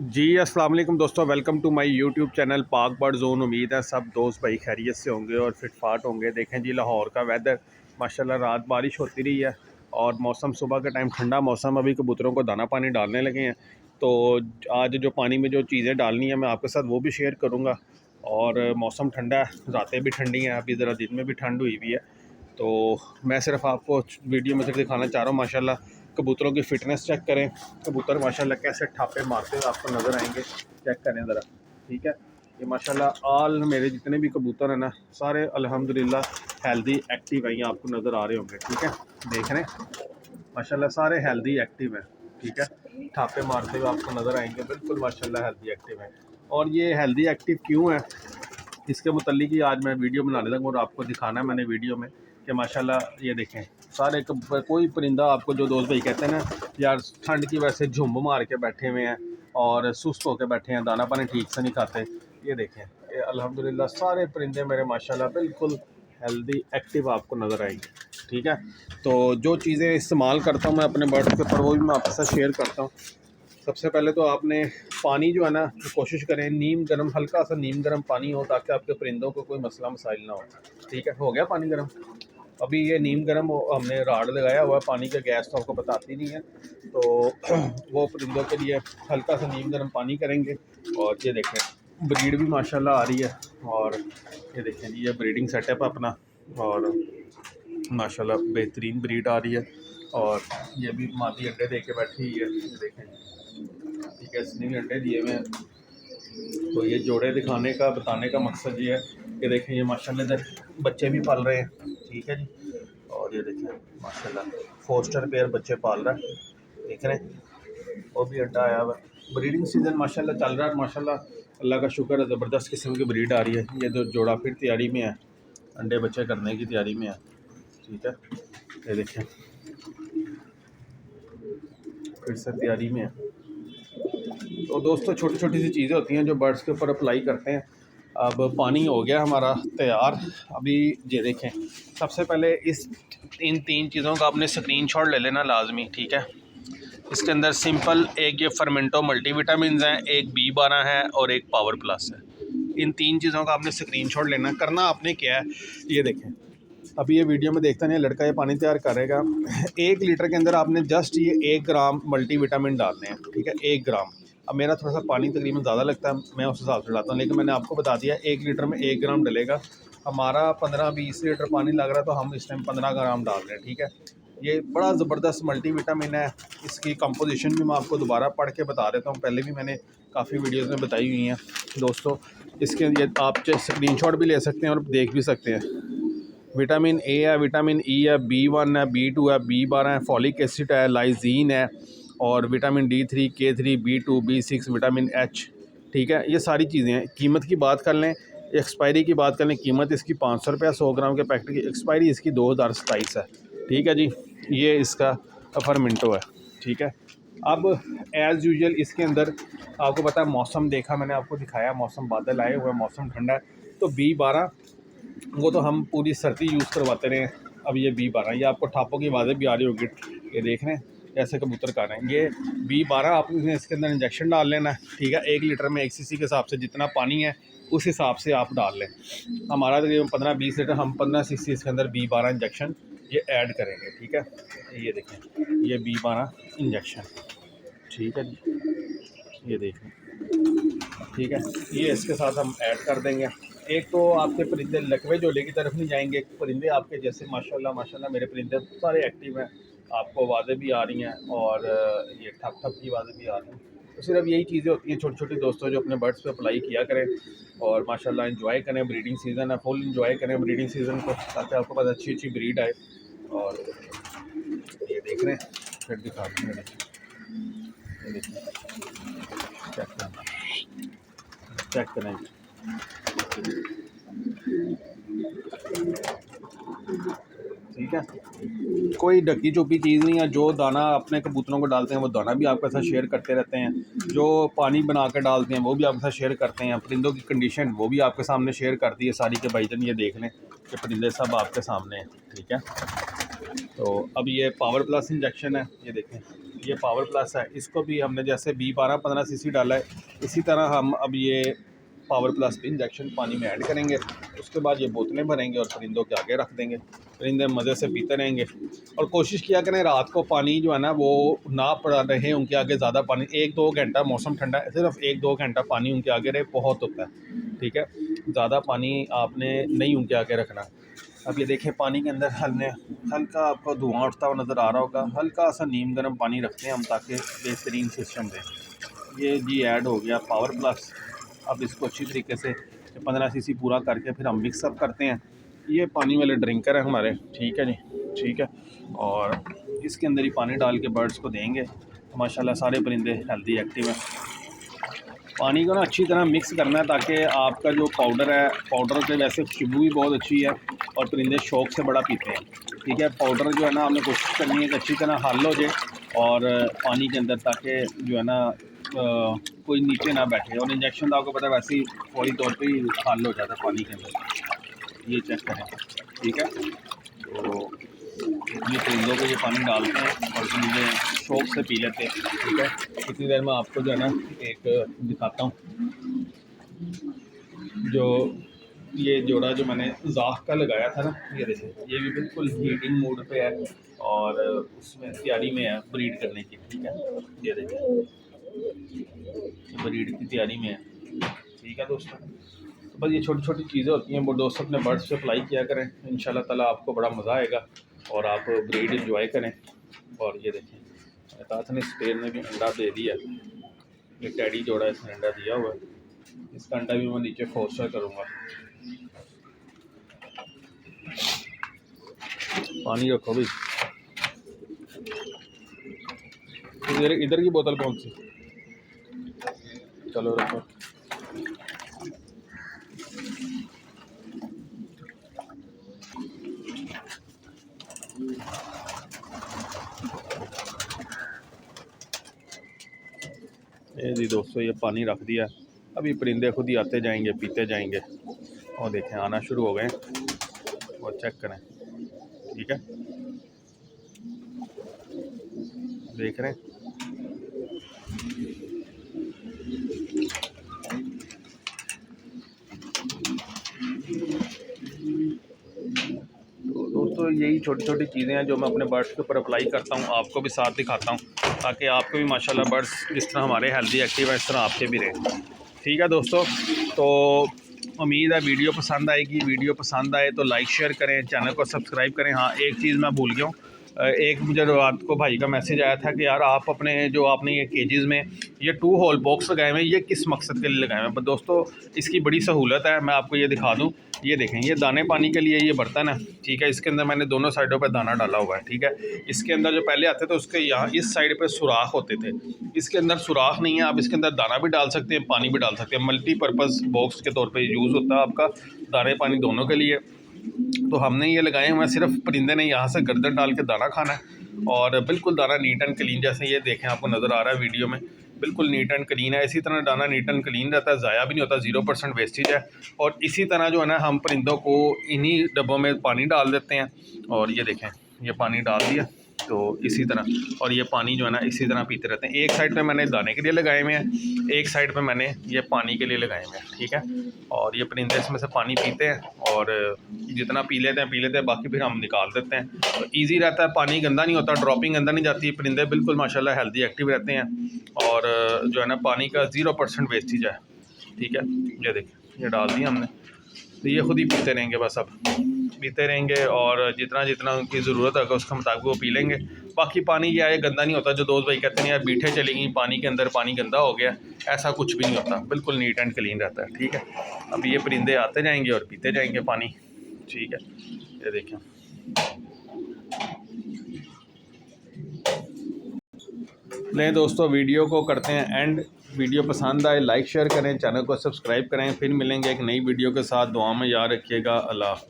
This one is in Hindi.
जी अस्सलाम वालेकुम दोस्तों, welcome to my YouTube channel Pak bird zone. उम्मीद है सब दोस्त भाई खैरियत से होंगे और फिट फाट होंगे। देखें जी, लाहौर का वेदर माशाल्लाह, रात बारिश होती रही है और मौसम सुबह के टाइम ठंडा मौसम। अभी कबूतरों को दाना पानी डालने लगे हैं, तो आज जो पानी में जो चीज़ें डालनी है मैं आपके साथ वो भी शेयर करूँगा। और मौसम ठंडा है, रातें भी ठंडी हैं, अभी ज़रा दिन में भी ठंड हुई हुई है। तो मैं सिर्फ आपको वीडियो में सिर्फ दिखाना चाह रहा हूँ माशाल्लाह कबूतरों की फ़िटनेस चेक करें। कबूतर माशाल्लाह कैसे ठापे मारते हुए आपको नज़र आएंगे, चेक करें ज़रा। ठीक है, ये माशाल्लाह आल मेरे जितने भी कबूतर हैं ना, सारे अल्हम्दुलिल्लाह हेल्दी एक्टिव हैं। ये आपको नज़र आ रहे होंगे, ठीक है, देख रहे हैं माशाल्लाह सारे हेल्दी एक्टिव हैं। ठीक है, ठापे मारते हुए आपको नज़र आएंगे, बिल्कुल माशाल्लाह हेल्दी एक्टिव हैं। और ये हेल्दी एक्टिव क्यों है, इसके मुतल्लिक ही आज मैं वीडियो बनाने लगा और आपको दिखाना है मैंने वीडियो में कि माशाल्लाह ये देखें सारे कोई परिंदा आपको जो दोस्त भाई कहते हैं ना यार ठंड की वजह से झुंब मार के बैठे हुए हैं और सुस्त होकर बैठे हैं, दाना पानी ठीक से नहीं खाते, ये देखें ये अल्हम्दुलिल्लाह सारे परिंदे मेरे माशाल्लाह बिल्कुल हेल्दी एक्टिव आपको नज़र आएंगे। ठीक है, तो जो चीज़ें इस्तेमाल करता हूँ मैं अपने बर्ड्स के ऊपर वो भी मैं आपके साथ शेयर करता हूँ। सबसे पहले तो आपने पानी जो है ना कोशिश करें नीम गर्म, हल्का सा नीम गर्म पानी हो ताकि आपके परिंदों को कोई मसला मसाइल ना हो। ठीक है, हो गया पानी गर्म। अभी ये नीम गर्म हमने राड लगाया हुआ है, पानी का गैस तो आपको बताती नहीं है, तो वो परिंदों के लिए हल्का सा नीम गर्म पानी करेंगे। और ये देखें ब्रीड भी माशाल्लाह आ रही है, और ये देखें जी ये ब्रीडिंग सेटअप अपना, और माशाल्लाह बेहतरीन ब्रीड आ रही है। और ये भी मादी अंडे दे के बैठी हुई है, ये देखें ठीक है, इसने भी अंडे दिए हुए हैं। तो ये जोड़े दिखाने का बताने का मकसद ये है कि देखें ये माशाल्लाह इधर बच्चे भी पाल रहे हैं। ठीक है जी, और ये देखें माशाल्लाह फोस्टर पेयर बच्चे पाल रहा है, देख रहे हैं वो भी अंडा आया हुआ है। ब्रीडिंग सीज़न माशाल्लाह चल रहा है, माशाल्लाह अल्लाह का शुक्र है, ज़बरदस्त किस्म की ब्रीड आ रही है। ये तो जोड़ा फिर तैयारी में है, अंडे बच्चे करने की तैयारी में है। ठीक है, ये देखें फिर से तैयारी में है। तो दोस्तों छोटी छोटी सी चीज़ें होती हैं जो बर्ड्स के ऊपर अप्लाई करते हैं। अब पानी हो गया हमारा तैयार। अभी ये देखें सबसे पहले इन तीन चीज़ों का आपने स्क्रीनशॉट ले लेना लाजमी। ठीक है, इसके अंदर सिंपल एक ये फर्मेंटो मल्टीविटामिन हैं, एक B12 है और एक पावर प्लस है। इन तीन चीज़ों का आपने स्क्रीनशॉट लेना। करना आपने क्या है, ये देखें अभी ये वीडियो में देखता नहीं लड़का ये पानी तैयार करेगा। 1 लीटर के अंदर आपने जस्ट ये 1 ग्राम मल्टीविटामिन डालने हैं। ठीक है, 1 ग्राम। अब मेरा थोड़ा सा पानी तकरीबन ज़्यादा लगता है, मैं उस हिसाब से डालता हूँ, लेकिन मैंने आपको बता दिया 1 लीटर में 1 ग्राम डलेगा। हमारा 15-20 लीटर पानी लग रहा है, तो हम इस टाइम 15 ग्राम डाल रहे हैं। ठीक है, ये बड़ा ज़बरदस्त मल्टीविटामिन है। इसकी कंपोजिशन भी मैं आपको दोबारा पढ़ के बता देता हूँ, पहले भी मैंने काफ़ी वीडियोज़ में बताई हुई हैं दोस्तों। इसके ये आप स्क्रीनशॉट भी ले सकते हैं और देख भी सकते हैं। विटामिन ए है, विटामिन ई है, B1 है, B2 है, B12 है, फॉलिक एसिड है, लाइजीन है, और vitamin D3, K3, B2, B6, vitamin H। ठीक है, ये सारी चीज़ें हैं। कीमत की बात कर लें, एक्सपायरी की बात कर लें, कीमत इसकी 500 रुपया 100 ग्राम के पैकेट की। एक्सपायरी इसकी 2027 है। ठीक है जी, ये इसका फर्मेंटो है। ठीक है, अब एज़ यूजुअल इसके अंदर आपको पता है मौसम देखा मैंने आपको दिखाया, मौसम बादल आए हुए, मौसम ठंडा है, तो B12 वो तो हम पूरी सर्दी यूज़ करवाते रहे। अब ये B12 ये आपको ठापों की आवाज़ें भी आ रही होगी, ये देख रहे हैं कैसे कबूतर कर रहे हैं। ये B12 आपने इसके अंदर इंजेक्शन डाल लेना है। ठीक है, 1 लीटर में 1 cc के हिसाब से जितना पानी है उस हिसाब से आप डाल लें। हमारा तकरीबन 15-20 लीटर, हम 15 cc इसके अंदर B12 इंजेक्शन ये ऐड करेंगे। ठीक है, ये देखें ये B12 इंजेक्शन। ठीक है जी, ये देखें। ठीक है, ये इसके साथ हम ऐड कर देंगे। एक तो आपके परिंदे लकवे झोले की तरफ नहीं जाएंगे, परिंदे आपके जैसे माशाल्लाह माशाल्लाह मेरे परिंदे सारे एक्टिव हैं, आपको आवाज़ें भी आ रही हैं और ये ठप ठप की आवाज़ें भी आ रही हैं। तो सिर्फ यही चीज़ें होती हैं छोटी छोटी दोस्तों जो अपने बर्ड्स पे अप्लाई किया करें और माशाल्लाह एंजॉय करें। ब्रीडिंग सीज़न है, फुल एंजॉय करें ब्रीडिंग सीज़न को, ताकि आपके पास अच्छी अच्छी ब्रीड आए। और ये देख रहे हैं, फिर दिखाते हैं, ये देखिए चेक करें। ठीक है, कोई ढकी चुपी चीज़ नहीं है। जो दाना अपने कबूतरों को डालते हैं वो दाना भी आपके साथ शेयर करते रहते हैं, जो पानी बना कर डालते हैं वो भी आपके साथ शेयर करते हैं, परिंदों की कंडीशन वो भी आपके सामने शेयर करती है सारी के भाईजान। ये देख लें कि परिंदे सब आपके सामने हैं। ठीक है, तो अब ये पावर प्लस इंजेक्शन है, ये देखें ये पावर प्लस है। इसको भी हमने जैसे B12 15 सीसी डाला है, इसी तरह हम अब ये पावर प्लस इंजेक्शन पानी में ऐड करेंगे। उसके बाद ये बोतलें भरेंगे और परिंदों के आगे रख देंगे। परिंदे मज़े से पीते रहेंगे। और कोशिश किया करें रात को पानी जो है ना वो ना पड़ा रहे उनके आगे ज़्यादा पानी। 1-2 घंटा, मौसम ठंडा है, सिर्फ 1-2 घंटा पानी उनके आगे रहे बहुत होता है, ठीक है। ज़्यादा पानी आपने नहीं उनके आगे रखना। अब ये देखें पानी के अंदर हमने हल्का, आपको धुआं उठता हुआ नज़र आ रहा होगा, हल्का सा नीम गर्म पानी रखते हैं हम ताकि बेहतरीन सिस्टम दें। ये जी ऐड हो गया पावर प्लस। अब इसको अच्छी तरीके से 15 सीसी पूरा करके फिर हम मिक्सअप करते हैं। ये पानी वाले ड्रिंकर है हमारे, ठीक है जी, ठीक है। और इसके अंदर ही पानी डाल के बर्ड्स को देंगे तो माशाल्लाह सारे परिंदे हेल्दी एक्टिव हैं। पानी को ना अच्छी तरह मिक्स करना है ताकि आपका जो पाउडर है, पाउडर से वैसे खुशबू भी बहुत अच्छी है और परिंदे शौक़ से बड़ा पीते हैं, ठीक है। पाउडर जो है ना हमने कोशिश करनी है कि अच्छी तरह हल हो जाए और पानी के अंदर, ताकि जो है ना कोई नीचे ना बैठे। और इंजेक्शन तो आपको पता है वैसे ही फौरी तौर पे ही हल हो जाता है पानी के अंदर। ये चेक करें, ठीक है। तो ये परिंदों को ये पानी डालते हैं और परिंदे शौक़ से पी लेते हैं, ठीक है। इतनी देर में आपको जो है ना एक दिखाता हूँ, जो ये जोड़ा जो मैंने ज़ाख का लगाया था ना, ये देखें ये भी बिल्कुल हीटिंग मोड पे है और उसमें तैयारी में है ब्रीड करने की, ठीक है। ये देखें ब्रीड की तैयारी में है, ठीक है दोस्तों। तो बस ये छोटी छोटी चीज़ें होती हैं, वो दोस्तों अपने बर्ड्स से अप्लाई किया करें, इंशाल्लाह ताला आपको बड़ा मज़ा आएगा और आप ब्रीड इंजॉय करें। और ये देखें ताज ने स्पेयर ने भी अंडा दे दिया, ये टैडी जोड़ा इसने अंडा दिया हुआ है। इसका अंडा भी मैं नीचे फोस्टर करूँगा। पानी रखो भाई। इधर की बोतल कौन सी, चलो रखो। ये जी दोस्तों ये पानी रख दिया, अभी परिंदे खुद ही आते जाएंगे पीते जाएंगे। और देखें आना शुरू हो गए और चेक करें, ठीक है, देख रहे हैं। तो दोस्तों यही छोटी छोटी चीज़ें हैं जो मैं अपने बर्ड्स के ऊपर अप्लाई करता हूँ, आपको भी साथ दिखाता हूँ ताकि आपको भी माशाल्लाह बर्ड्स जिस तरह हमारे हेल्दी एक्टिव है इस तरह आपके भी रहें, ठीक है दोस्तों। तो उम्मीद है वीडियो पसंद आएगी। वीडियो पसंद आए तो लाइक शेयर करें, चैनल को सब्सक्राइब करें। हाँ एक चीज़ मैं भूल गया हूँ, एक मुझे रात को भाई का मैसेज आया था कि यार आप अपने जो आपने ये केजेस में ये 2 होल बॉक्स लगाए हुए हैं, ये किस मकसद के लिए लगाए हुए हैं। पर दोस्तों इसकी बड़ी सहूलत है, मैं आपको ये दिखा दूँ। ये देखें ये दाने पानी के लिए ये बर्तन है, ठीक है। इसके अंदर मैंने दोनों साइडों पर दाना डाला हुआ है, ठीक है। इसके अंदर जो पहले आते थे उसके यहाँ इस साइड पर सुराख होते थे, इसके अंदर सुराख नहीं है। आप इसके अंदर दाना भी डाल सकते हैं, पानी भी डाल सकते हैं, मल्टीपर्पज़ बॉक्स के तौर पर यूज़ होता है आपका, दाने पानी दोनों के लिए। तो हमने ये लगाए हुए हैं, सिर्फ परिंदे ने यहाँ से गर्दन डाल के दाना खाना है और बिल्कुल दाना नीट एंड क्लीन, जैसे ये देखें आपको नज़र आ रहा है वीडियो में, बिल्कुल नीट एंड क्लीन है। इसी तरह दाना नीट एंड क्लीन रहता है, ज़ाया भी नहीं होता, 0% वेस्टेज है। और इसी तरह जो है ना हम परिंदों को इन्हीं डब्बों में पानी डाल देते हैं और ये देखें ये पानी डाल दिया तो इसी तरह, और ये पानी जो है ना इसी तरह पीते रहते हैं। एक साइड पे मैंने दाने के लिए लगाए हुए हैं, एक साइड पे मैंने ये पानी के लिए लगाए हुए हैं, ठीक है। और ये परिंदे इसमें से पानी पीते हैं और जितना पी लेते हैं, बाकी फिर हम निकाल देते हैं। तो ईजी रहता है, पानी गंदा नहीं होता, ड्रॉपिंग अंदर नहीं जाती, परिंदे बिल्कुल माशाल्लाह हेल्दी एक्टिव रहते हैं। और जो है ना पानी का 0% वेस्टेज है, ठीक है। ये देखिए ये डाल दिया हमने, तो ये खुद ही पीते रहेंगे, बस अब पीते रहेंगे और जितना जितना उनकी ज़रूरत होगा उसके मुताबिक वो पी लेंगे। बाकी पानी क्या है गंदा नहीं होता, जो दोस्त भाई कहते हैं यार बीठे चलेंगी पानी के अंदर, पानी गंदा हो गया, ऐसा कुछ भी नहीं होता, बिल्कुल नीट एंड क्लीन रहता है, ठीक है। अब ये परिंदे आते जाएंगे और पीते जाएंगे पानी, ठीक है। ये देखें लें दोस्तों वीडियो को करते हैं एंड। वीडियो पसंद आए लाइक शेयर करें, चैनल को सब्सक्राइब करें। फिर मिलेंगे एक नई वीडियो के साथ, दुआ में याद रखिएगा। अल्लाह।